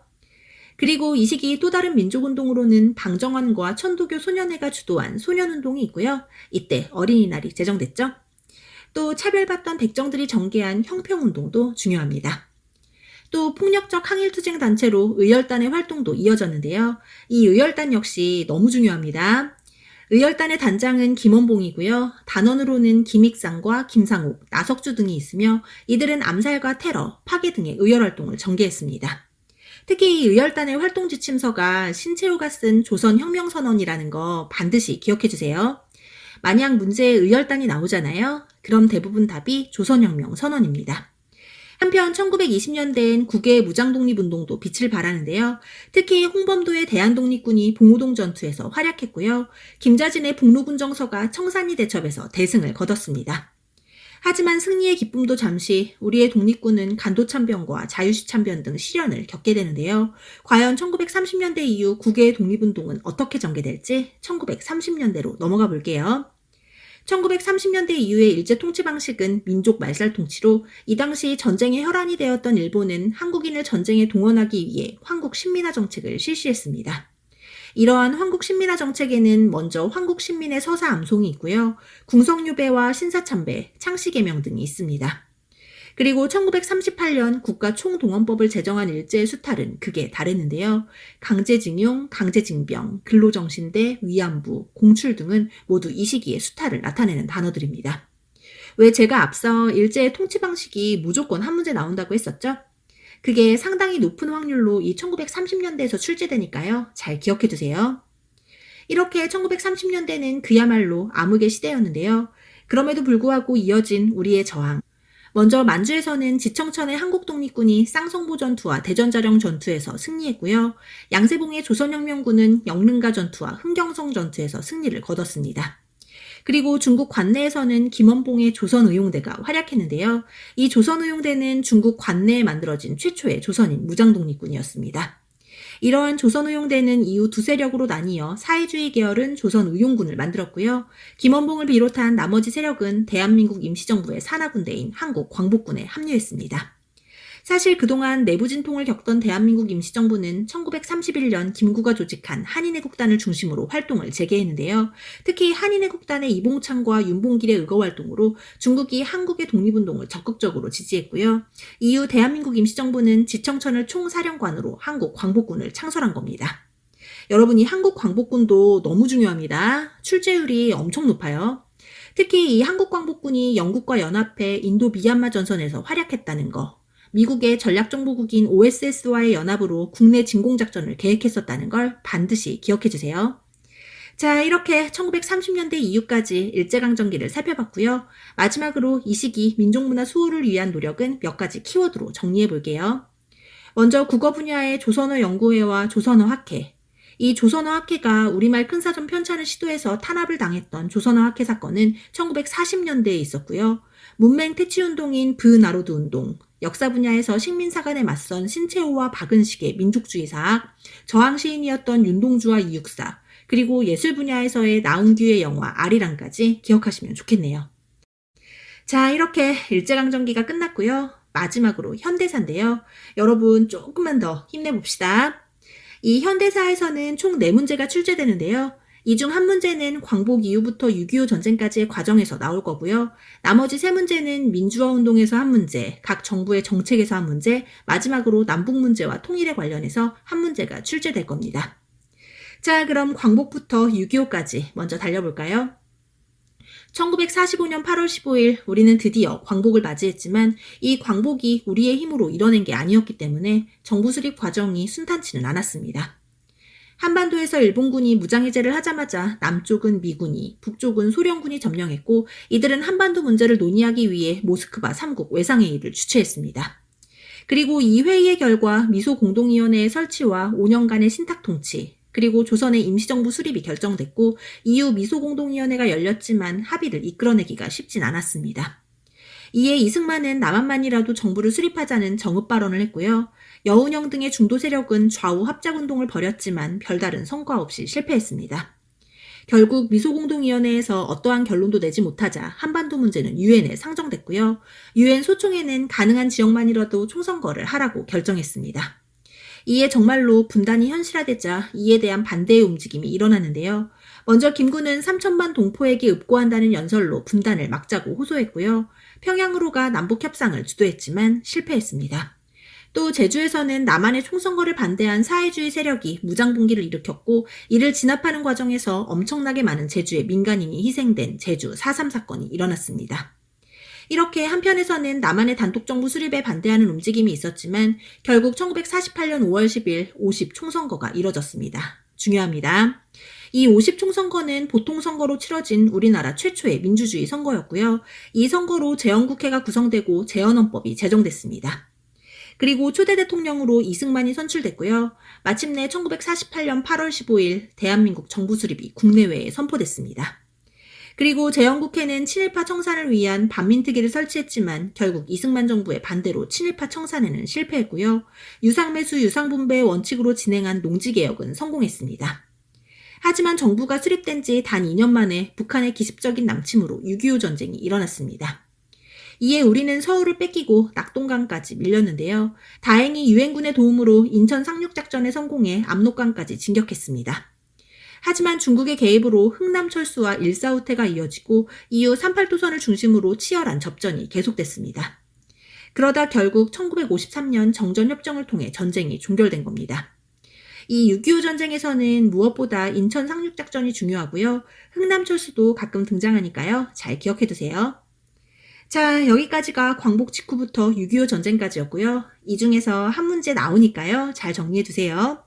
그리고 이 시기 또 다른 민족운동으로는 방정환과 천도교 소년회가 주도한 소년운동이 있고요. 이때 어린이날이 제정됐죠. 또 차별받던 백정들이 전개한 형평운동도 중요합니다. 또 폭력적 항일투쟁 단체로 의열단의 활동도 이어졌는데요. 이 의열단 역시 너무 중요합니다. 의열단의 단장은 김원봉이고요. 단원으로는 김익상과 김상욱, 나석주 등이 있으며 이들은 암살과 테러, 파괴 등의 의열활동을 전개했습니다. 특히 이 의열단의 활동 지침서가 신채호가 쓴 조선혁명선언이라는 거 반드시 기억해주세요. 만약 문제에 의열단이 나오잖아요. 그럼 대부분 답이 조선혁명선언입니다. 한편 1920년대엔 국외 무장독립운동도 빛을 발하는데요. 특히 홍범도의 대한독립군이 봉오동 전투에서 활약했고요. 김자진의 북로군 정서가 청산리 대첩에서 대승을 거뒀습니다. 하지만 승리의 기쁨도 잠시 우리의 독립군은 간도참변과 자유시참변 등 시련을 겪게 되는데요. 과연 1930년대 이후 국외의 독립운동은 어떻게 전개될지 1930년대로 넘어가 볼게요. 1930년대 이후의 일제 통치 방식은 민족 말살 통치로 이 당시 전쟁의 혈안이 되었던 일본은 한국인을 전쟁에 동원하기 위해 황국 신민화 정책을 실시했습니다. 이러한 황국 신민화 정책에는 먼저 황국 신민의 서사 암송이 있고요. 궁성유배와 신사참배, 창씨개명 등이 있습니다. 그리고 1938년 국가총동원법을 제정한 일제의 수탈은 극에 달했는데요. 강제징용, 강제징병, 근로정신대, 위안부, 공출 등은 모두 이 시기에 수탈을 나타내는 단어들입니다. 왜 제가 앞서 일제의 통치 방식이 무조건 한 문제 나온다고 했었죠? 그게 상당히 높은 확률로 이 1930년대에서 출제되니까요. 잘 기억해 두세요. 이렇게 1930년대는 그야말로 암흑의 시대였는데요. 그럼에도 불구하고 이어진 우리의 저항. 먼저 만주에서는 지청천의 한국독립군이 쌍성보 전투와 대전자령 전투에서 승리했고요. 양세봉의 조선혁명군은 영릉가 전투와 흥경성 전투에서 승리를 거뒀습니다. 그리고 중국 관내에서는 김원봉의 조선의용대가 활약했는데요. 이 조선의용대는 중국 관내에 만들어진 최초의 조선인 무장독립군이었습니다. 이러한 조선의용대는 이후 두 세력으로 나뉘어 사회주의 계열은 조선의용군을 만들었고요. 김원봉을 비롯한 나머지 세력은 대한민국 임시정부의 산하군대인 한국광복군에 합류했습니다. 사실 그동안 내부 진통을 겪던 대한민국 임시정부는 1931년 김구가 조직한 한인애국단을 중심으로 활동을 재개했는데요. 특히 한인애국단의 이봉창과 윤봉길의 의거활동으로 중국이 한국의 독립운동을 적극적으로 지지했고요. 이후 대한민국 임시정부는 지청천을 총사령관으로 한국광복군을 창설한 겁니다. 여러분, 이 한국광복군도 너무 중요합니다. 출제율이 엄청 높아요. 특히 이 한국광복군이 영국과 연합해 인도 미얀마 전선에서 활약했다는 거, 미국의 전략정보국인 OSS와의 연합으로 국내 진공작전을 계획했었다는 걸 반드시 기억해 주세요. 자, 이렇게 1930년대 이후까지 일제강점기를 살펴봤고요. 마지막으로 이 시기 민족문화 수호를 위한 노력은 몇 가지 키워드로 정리해 볼게요. 먼저 국어 분야의 조선어 연구회와 조선어 학회. 이 조선어 학회가 우리말 큰사전 편찬을 시도해서 탄압을 당했던 조선어 학회 사건은 1940년대에 있었고요. 문맹 퇴치운동인 브나로드 운동, 역사 분야에서 식민사관에 맞선 신채호와 박은식의 민족주의 사학, 저항시인이었던 윤동주와 이육사, 그리고 예술 분야에서의 나은규의 영화 아리랑까지 기억하시면 좋겠네요. 자, 이렇게 일제강점기가 끝났고요. 마지막으로 현대사인데요. 여러분 조금만 더 힘내봅시다. 이 현대사에서는 총 4문제가 출제되는데요. 이 중 한 문제는 광복 이후부터 6.25 전쟁까지의 과정에서 나올 거고요. 나머지 3문제는 민주화 운동에서 한 문제, 각 정부의 정책에서 한 문제, 마지막으로 남북 문제와 통일에 관련해서 한 문제가 출제될 겁니다. 자, 그럼 광복부터 6.25까지 먼저 달려볼까요? 1945년 8월 15일 우리는 드디어 광복을 맞이했지만 이 광복이 우리의 힘으로 이뤄낸 게 아니었기 때문에 정부 수립 과정이 순탄치는 않았습니다. 한반도에서 일본군이 무장해제를 하자마자 남쪽은 미군이, 북쪽은 소련군이 점령했고 이들은 한반도 문제를 논의하기 위해 모스크바 3국 외상회의를 주최했습니다. 그리고 이 회의의 결과 미소공동위원회의 설치와 5년간의 신탁통치, 그리고 조선의 임시정부 수립이 결정됐고 이후 미소공동위원회가 열렸지만 합의를 이끌어내기가 쉽진 않았습니다. 이에 이승만은 남한만이라도 정부를 수립하자는 정읍 발언을 했고요. 여운형 등의 중도 세력은 좌우 합작운동을 벌였지만 별다른 성과 없이 실패했습니다. 결국 미소공동위원회에서 어떠한 결론도 내지 못하자 한반도 문제는 유엔에 상정됐고요. 유엔 소총회는 가능한 지역만이라도 총선거를 하라고 결정했습니다. 이에 정말로 분단이 현실화되자 이에 대한 반대의 움직임이 일어났는데요. 먼저 김군은 3천만 동포에게 읍고한다는 연설로 분단을 막자고 호소했고요. 평양으로가 남북협상을 주도했지만 실패했습니다. 또 제주에서는 남한의 총선거를 반대한 사회주의 세력이 무장분기를 일으켰고 이를 진압하는 과정에서 엄청나게 많은 제주의 민간인이 희생된 제주 4.3 사건이 일어났습니다. 이렇게 한편에서는 남한의 단독정부 수립에 반대하는 움직임이 있었지만 결국 1948년 5월 10일 50 총선거가 이뤄졌습니다. 중요합니다. 이 50 총선거는 보통선거로 치러진 우리나라 최초의 민주주의 선거였고요. 이 선거로 재헌국회가 구성되고 재헌헌법이 제정됐습니다. 그리고 초대 대통령으로 이승만이 선출됐고요. 마침내 1948년 8월 15일 대한민국 정부 수립이 국내외에 선포됐습니다. 그리고 재헌국회는 친일파 청산을 위한 반민특위를 설치했지만 결국 이승만 정부의 반대로 친일파 청산에는 실패했고요. 유상매수 유상분배의 원칙으로 진행한 농지개혁은 성공했습니다. 하지만 정부가 수립된 지 단 2년 만에 북한의 기습적인 남침으로 6.25 전쟁이 일어났습니다. 이에 우리는 서울을 뺏기고 낙동강까지 밀렸는데요. 다행히 유엔군의 도움으로 인천 상륙작전에 성공해 압록강까지 진격했습니다. 하지만 중국의 개입으로 흥남철수와 일사후퇴가 이어지고 이후 38도선을 중심으로 치열한 접전이 계속됐습니다. 그러다 결국 1953년 정전협정을 통해 전쟁이 종결된 겁니다. 이 6.25 전쟁에서는 무엇보다 인천 상륙작전이 중요하고요. 흥남철수도 가끔 등장하니까요. 잘 기억해두세요. 자, 여기까지가 광복 직후부터 6.25 전쟁까지였고요. 이 중에서 한 문제 나오니까요. 잘 정리해두세요.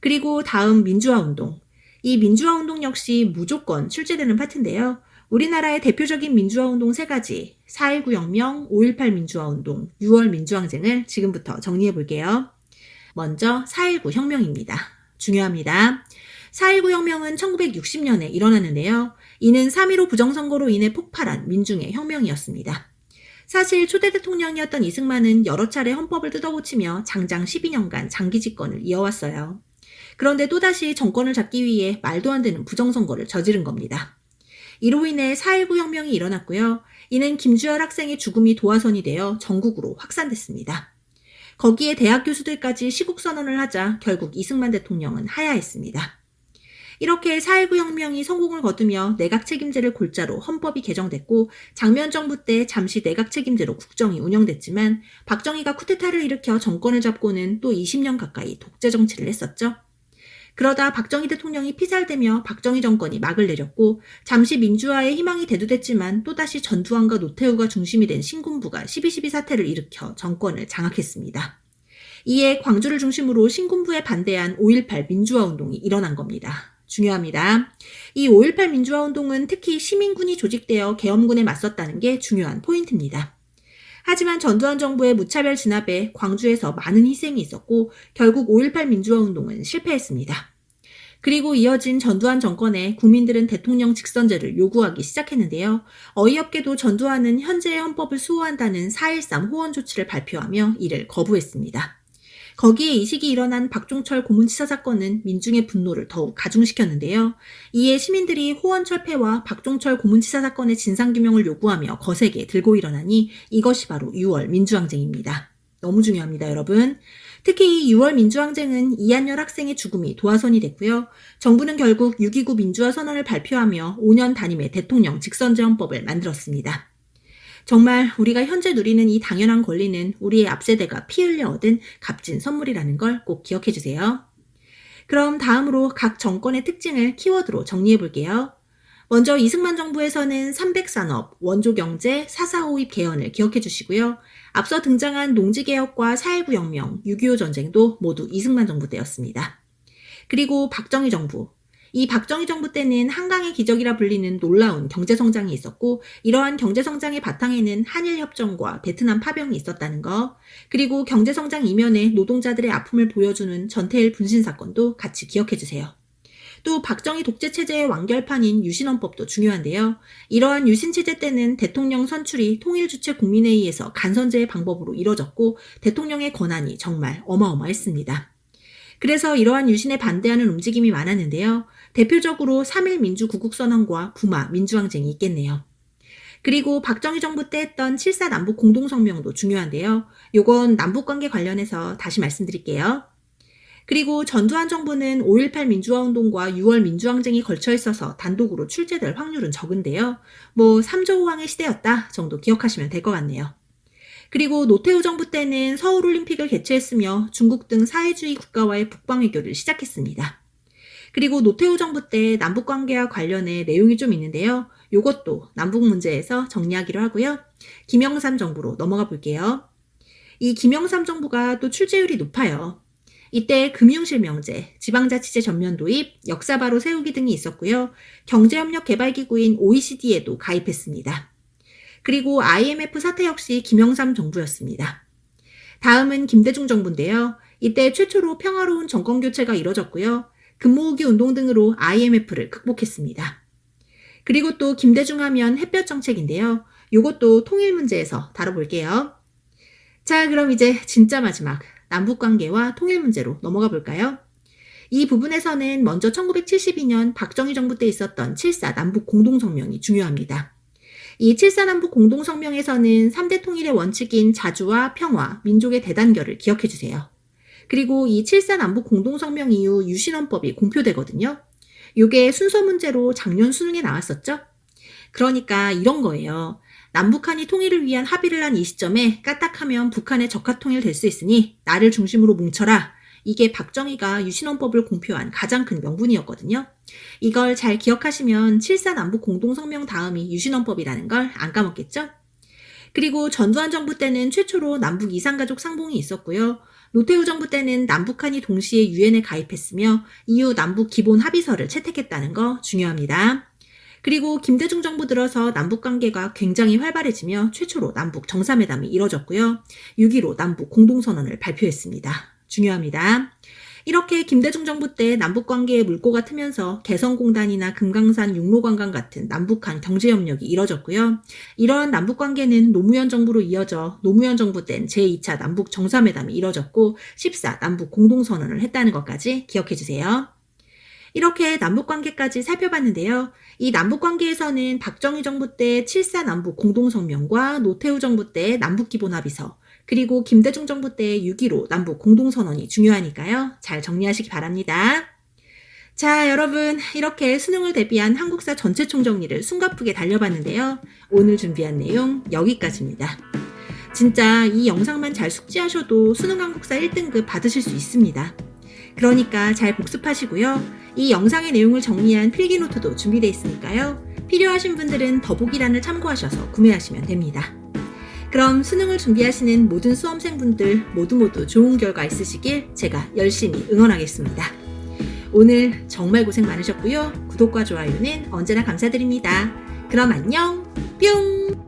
그리고 다음 민주화운동. 이 민주화운동 역시 무조건 출제되는 파트인데요. 우리나라의 대표적인 민주화운동 3가지, 4.19 혁명, 5.18 민주화운동, 6월 민주항쟁을 지금부터 정리해볼게요. 먼저 4.19 혁명입니다. 중요합니다. 4.19 혁명은 1960년에 일어났는데요. 이는 3.15 부정선거로 인해 폭발한 민중의 혁명이었습니다. 사실 초대 대통령이었던 이승만은 여러 차례 헌법을 뜯어고치며 장장 12년간 장기 집권을 이어왔어요. 그런데 또다시 정권을 잡기 위해 말도 안 되는 부정선거를 저지른 겁니다. 이로 인해 4.19 혁명이 일어났고요. 이는 김주열 학생의 죽음이 도화선이 되어 전국으로 확산됐습니다. 거기에 대학 교수들까지 시국선언을 하자 결국 이승만 대통령은 하야했습니다. 이렇게 4.19 혁명이 성공을 거두며 내각 책임제를 골자로 헌법이 개정됐고 장면 정부 때 잠시 내각 책임제로 국정이 운영됐지만 박정희가 쿠데타를 일으켜 정권을 잡고는 또 20년 가까이 독재 정치를 했었죠. 그러다 박정희 대통령이 피살되며 박정희 정권이 막을 내렸고 잠시 민주화의 희망이 대두됐지만 또다시 전두환과 노태우가 중심이 된 신군부가 12.12 사태를 일으켜 정권을 장악했습니다. 이에 광주를 중심으로 신군부에 반대한 5.18 민주화운동이 일어난 겁니다. 중요합니다. 이 5.18 민주화운동은 특히 시민군이 조직되어 계엄군에 맞섰다는 게 중요한 포인트입니다. 하지만 전두환 정부의 무차별 진압에 광주에서 많은 희생이 있었고 결국 5.18 민주화운동은 실패했습니다. 그리고 이어진 전두환 정권에 국민들은 대통령 직선제를 요구하기 시작했는데요. 어이없게도 전두환은 현재의 헌법을 수호한다는 4.13 호원 조치를 발표하며 이를 거부했습니다. 거기에 이 시기 일어난 박종철 고문치사 사건은 민중의 분노를 더욱 가중시켰는데요. 이에 시민들이 호원 철폐와 박종철 고문치사 사건의 진상규명을 요구하며 거세게 들고 일어나니 이것이 바로 6월 민주항쟁입니다. 너무 중요합니다, 여러분. 특히 이 6월 민주항쟁은 이한열 학생의 죽음이 도화선이 됐고요. 정부는 결국 6.29 민주화 선언을 발표하며 5년 단임의 대통령 직선제 헌법을 만들었습니다. 정말 우리가 현재 누리는 이 당연한 권리는 우리의 앞세대가 피 흘려 얻은 값진 선물이라는 걸 꼭 기억해 주세요. 그럼 다음으로 각 정권의 특징을 키워드로 정리해 볼게요. 먼저 이승만 정부에서는 300산업, 원조경제, 4.4 호입 개헌을 기억해 주시고요. 앞서 등장한 농지개혁과 4.19 혁명, 6.25 전쟁도 모두 이승만 정부 때였습니다. 그리고 박정희 정부. 이 박정희 정부 때는 한강의 기적이라 불리는 놀라운 경제성장이 있었고 이러한 경제성장의 바탕에는 한일협정과 베트남 파병이 있었다는 거, 그리고 경제성장 이면에 노동자들의 아픔을 보여주는 전태일 분신 사건도 같이 기억해주세요. 또 박정희 독재체제의 완결판인 유신헌법도 중요한데요. 이러한 유신체제 때는 대통령 선출이 통일주체 국민회의에서 간선제의 방법으로 이뤄졌고 대통령의 권한이 정말 어마어마했습니다. 그래서 이러한 유신에 반대하는 움직임이 많았는데요. 대표적으로 3.1 민주구국선언과 부마 민주항쟁이 있겠네요. 그리고 박정희 정부 때 했던 7.4 남북 공동성명도 중요한데요. 요건 남북관계 관련해서 다시 말씀드릴게요. 그리고 전두환 정부는 5.18 민주화운동과 6월 민주항쟁이 걸쳐 있어서 단독으로 출제될 확률은 적은데요. 3조5항의 시대였다 정도 기억하시면 될 것 같네요. 그리고 노태우 정부 때는 서울올림픽을 개최했으며 중국 등 사회주의 국가와의 북방외교를 시작했습니다. 그리고 노태우 정부 때 남북관계와 관련해 내용이 좀 있는데요. 요것도 남북 문제에서 정리하기로 하고요. 김영삼 정부로 넘어가 볼게요. 이 김영삼 정부가 또 출제율이 높아요. 이때 금융실명제, 지방자치제 전면 도입, 역사바로 세우기 등이 있었고요. 경제협력개발기구인 OECD에도 가입했습니다. 그리고 IMF 사태 역시 김영삼 정부였습니다. 다음은 김대중 정부인데요. 이때 최초로 평화로운 정권교체가 이뤄졌고요. 근무후기 운동 등으로 IMF를 극복했습니다. 그리고 또 김대중 하면 햇볕 정책인데요. 이것도 통일 문제에서 다뤄볼게요. 자, 그럼 이제 진짜 마지막 남북관계와 통일 문제로 넘어가 볼까요? 이 부분에서는 먼저 1972년 박정희 정부 때 있었던 7.4 남북 공동성명이 중요합니다. 이 7.4 남북 공동성명에서는 3대 통일의 원칙인 자주와 평화, 민족의 대단결을 기억해 주세요. 그리고 이 7.4 남북 공동성명 이후 유신헌법이 공표되거든요. 요게 순서 문제로 작년 수능에 나왔었죠? 그러니까 이런 거예요. 남북한이 통일을 위한 합의를 한 이 시점에 까딱하면 북한의 적화통일 될 수 있으니 나를 중심으로 뭉쳐라. 이게 박정희가 유신헌법을 공표한 가장 큰 명분이었거든요. 이걸 잘 기억하시면 7.4 남북 공동성명 다음이 유신헌법이라는 걸 안 까먹겠죠? 그리고 전두환 정부 때는 최초로 남북 이산가족 상봉이 있었고요. 노태우 정부 때는 남북한이 동시에 유엔에 가입했으며 이후 남북 기본 합의서를 채택했다는 거 중요합니다. 그리고 김대중 정부 들어서 남북관계가 굉장히 활발해지며 최초로 남북 정상회담이 이뤄졌고요. 6.15 남북 공동선언을 발표했습니다. 중요합니다. 이렇게 김대중 정부 때 남북관계에 물꼬가 트면서 개성공단이나 금강산 육로관광 같은 남북한 경제협력이 이뤄졌고요. 이러한 남북관계는 노무현 정부로 이어져 노무현 정부 땐 제2차 남북 정상회담이 이뤄졌고 14 남북 공동선언을 했다는 것까지 기억해 주세요. 이렇게 남북관계까지 살펴봤는데요. 이 남북관계에서는 박정희 정부 때 7.4 남북 공동성명과 노태우 정부 때 남북기본합의서, 그리고 김대중 정부 때 6.15 남북 공동선언이 중요하니까요. 잘 정리하시기 바랍니다. 자, 여러분, 이렇게 수능을 대비한 한국사 전체 총정리를 숨가쁘게 달려봤는데요. 오늘 준비한 내용 여기까지입니다. 진짜 이 영상만 잘 숙지하셔도 수능 한국사 1등급 받으실 수 있습니다. 그러니까 잘 복습하시고요. 이 영상의 내용을 정리한 필기노트도 준비되어 있으니까요. 필요하신 분들은 더보기란을 참고하셔서 구매하시면 됩니다. 그럼 수능을 준비하시는 모든 수험생분들 모두 좋은 결과 있으시길 제가 열심히 응원하겠습니다. 오늘 정말 고생 많으셨고요. 구독과 좋아요는 언제나 감사드립니다. 그럼 안녕, 뿅!